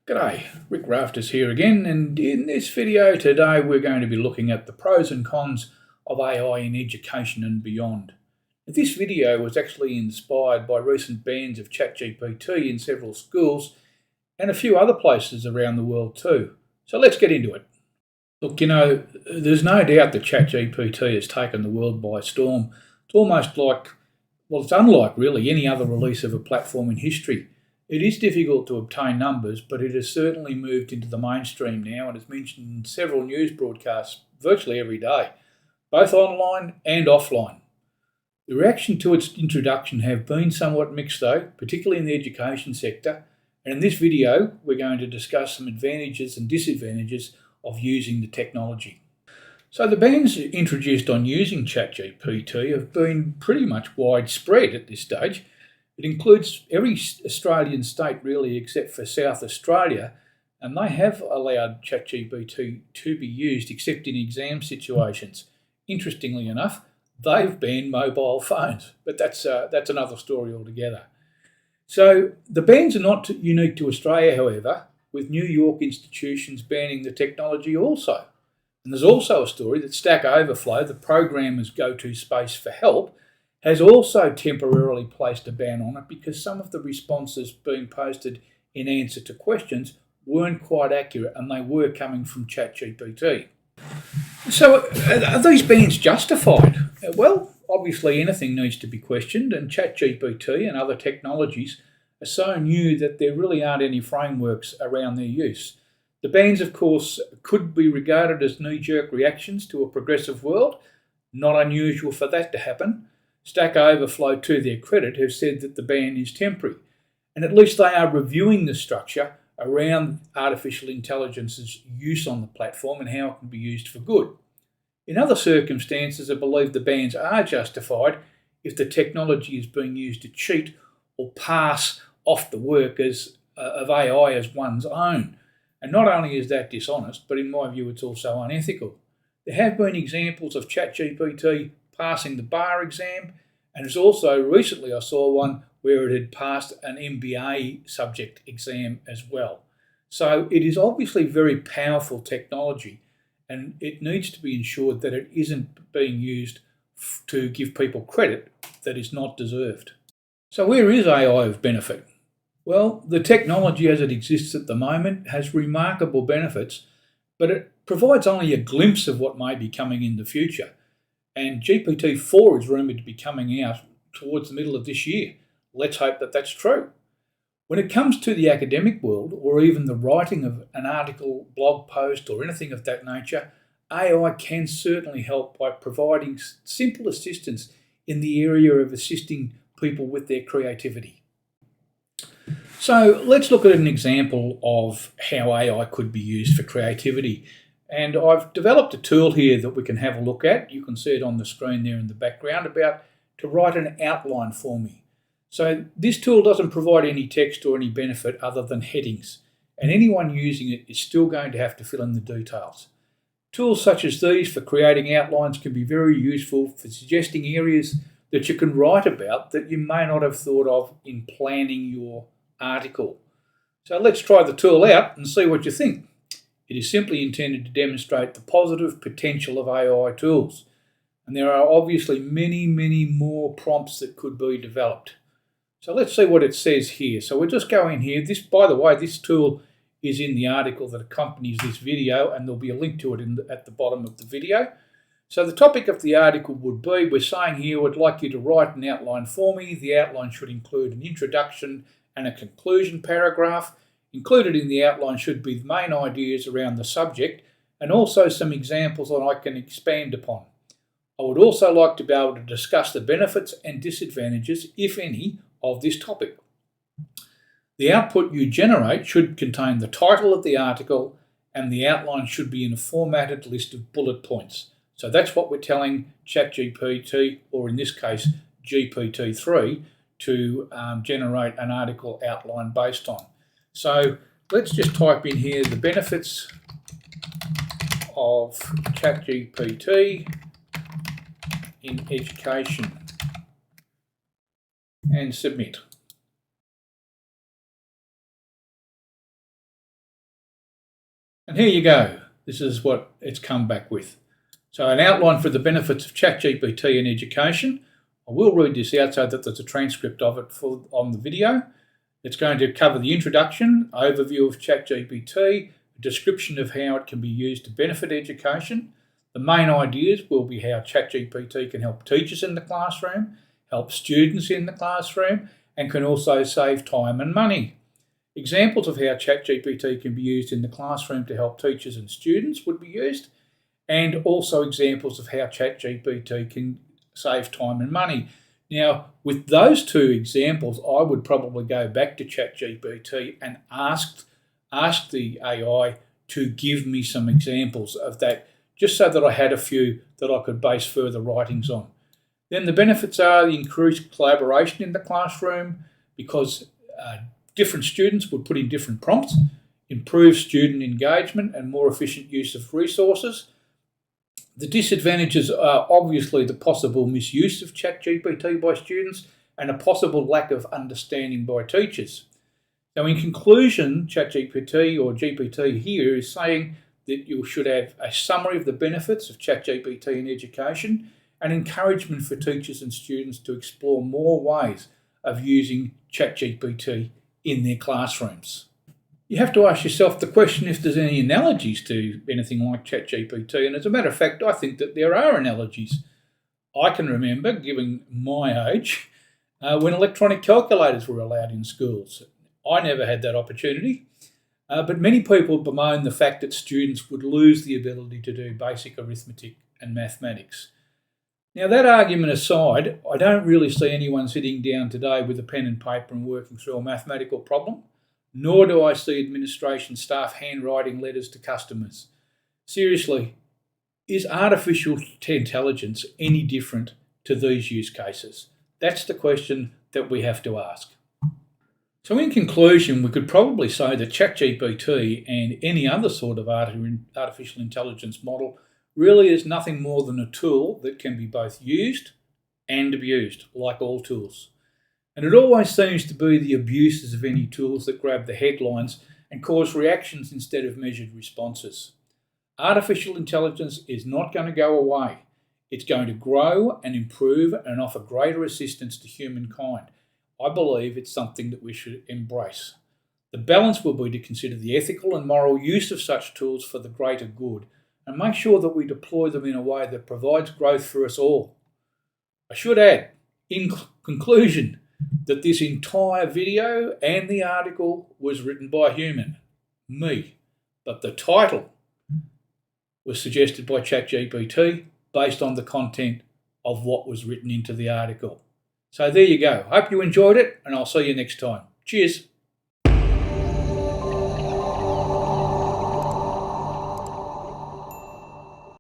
G'day, Rick Rafters here again, and in this video today we're going to be looking at the pros and cons of AI in education and beyond. This video was actually inspired by recent bans of ChatGPT in several schools and a few other places around the world too. So let's get into it. Look, there's no doubt that ChatGPT has taken the world by storm. It's almost like, well, it's unlike really any other release of a platform in history. It is difficult to obtain numbers, but it has certainly moved into the mainstream now and is mentioned in several news broadcasts virtually every day, both online and offline. The reaction to its introduction have been somewhat mixed though, particularly in the education sector, and in this video we're going to discuss some advantages and disadvantages of using the technology. So the bans introduced on using ChatGPT have been pretty much widespread at this stage. It includes every Australian state really except for South Australia, and they have allowed ChatGPT to be used except in exam situations. Interestingly enough, they've banned mobile phones, but that's another story altogether. So the bans are not unique to Australia, however, with New York institutions banning the technology also. And there's also a story that Stack Overflow, the programmer's go-to space for help, has also temporarily placed a ban on it because some of the responses being posted in answer to questions weren't quite accurate and they were coming from ChatGPT. So are these bans justified? Well, obviously anything needs to be questioned, and ChatGPT and other technologies are so new that there really aren't any frameworks around their use. The bans, of course, could be regarded as knee-jerk reactions to a progressive world. Not unusual for that to happen. Stack Overflow, to their credit, have said that the ban is temporary, and at least they are reviewing the structure around artificial intelligence's use on the platform and how it can be used for good. In other circumstances, I believe the bans are justified if the technology is being used to cheat or pass off the work of AI as one's own. And not only is that dishonest, but in my view it's also unethical. There have been examples of ChatGPT passing the bar exam, and it's also recently I saw one where it had passed an MBA subject exam as well. So it is obviously very powerful technology, and it needs to be ensured that it isn't being used to give people credit that is not deserved. So where is AI of benefit? Well, the technology as it exists at the moment has remarkable benefits, but it provides only a glimpse of what may be coming in the future. And GPT-4 is rumoured to be coming out towards the middle of this year. Let's hope that that's true. When it comes to the academic world, or even the writing of an article, blog post, or anything of that nature, AI can certainly help by providing simple assistance in the area of assisting people with their creativity. So let's look at an example of how AI could be used for creativity. And I've developed a tool here that we can have a look at. You can see it on the screen there in the background, about to write an outline for me. So this tool doesn't provide any text or any benefit other than headings, and anyone using it is still going to have to fill in the details. Tools such as these for creating outlines can be very useful for suggesting areas that you can write about that you may not have thought of in planning your article. So let's try the tool out and see what you think. It is simply intended to demonstrate the positive potential of AI tools. And there are obviously many, many more prompts that could be developed. So let's see what it says here. So we'll just go in here. By the way, this tool is in the article that accompanies this video, and there'll be a link to it at the bottom of the video. So the topic of the article would be, we're saying here, we'd like you to write an outline for me. The outline should include an introduction and a conclusion paragraph. Included in the outline should be the main ideas around the subject and also some examples that I can expand upon. I would also like to be able to discuss the benefits and disadvantages, if any, of this topic. The output you generate should contain the title of the article, and the outline should be in a formatted list of bullet points. So that's what we're telling ChatGPT, or in this case GPT-3, to generate an article outline based on. So let's just type in here the benefits of ChatGPT in education and submit. And here you go. This is what it's come back with. So an outline for the benefits of ChatGPT in education. I will read this out so that there's a transcript of it on the video. It's going to cover the introduction, overview of ChatGPT, a description of how it can be used to benefit education. The main ideas will be how ChatGPT can help teachers in the classroom, help students in the classroom, and can also save time and money. Examples of how ChatGPT can be used in the classroom to help teachers and students would be used, and also examples of how ChatGPT can save time and money. Now, with those two examples, I would probably go back to ChatGPT and ask the AI to give me some examples of that, just so that I had a few that I could base further writings on. Then the benefits are the increased collaboration in the classroom, because different students would put in different prompts, improve student engagement and more efficient use of resources. The disadvantages are obviously the possible misuse of ChatGPT by students and a possible lack of understanding by teachers. Now, in conclusion, ChatGPT or GPT here is saying that you should have a summary of the benefits of ChatGPT in education and encouragement for teachers and students to explore more ways of using ChatGPT in their classrooms. You have to ask yourself the question if there's any analogies to anything like ChatGPT, and as a matter of fact, I think that there are analogies. I can remember, given my age, when electronic calculators were allowed in schools. I never had that opportunity, but many people bemoan the fact that students would lose the ability to do basic arithmetic and mathematics. Now, that argument aside, I don't really see anyone sitting down today with a pen and paper and working through a mathematical problem, nor do I see administration staff handwriting letters to customers. Seriously, is artificial intelligence any different to these use cases? That's the question that we have to ask. So in conclusion, we could probably say that ChatGPT and any other sort of artificial intelligence model really is nothing more than a tool that can be both used and abused, like all tools. And it always seems to be the abuses of any tools that grab the headlines and cause reactions instead of measured responses. Artificial intelligence is not going to go away. It's going to grow and improve and offer greater assistance to humankind. I believe it's something that we should embrace. The balance will be to consider the ethical and moral use of such tools for the greater good and make sure that we deploy them in a way that provides growth for us all. I should add, in conclusion, that this entire video and the article was written by a human, me, but the title was suggested by ChatGPT based on the content of what was written into the article. So there you go. Hope you enjoyed it, and I'll see you next time. Cheers.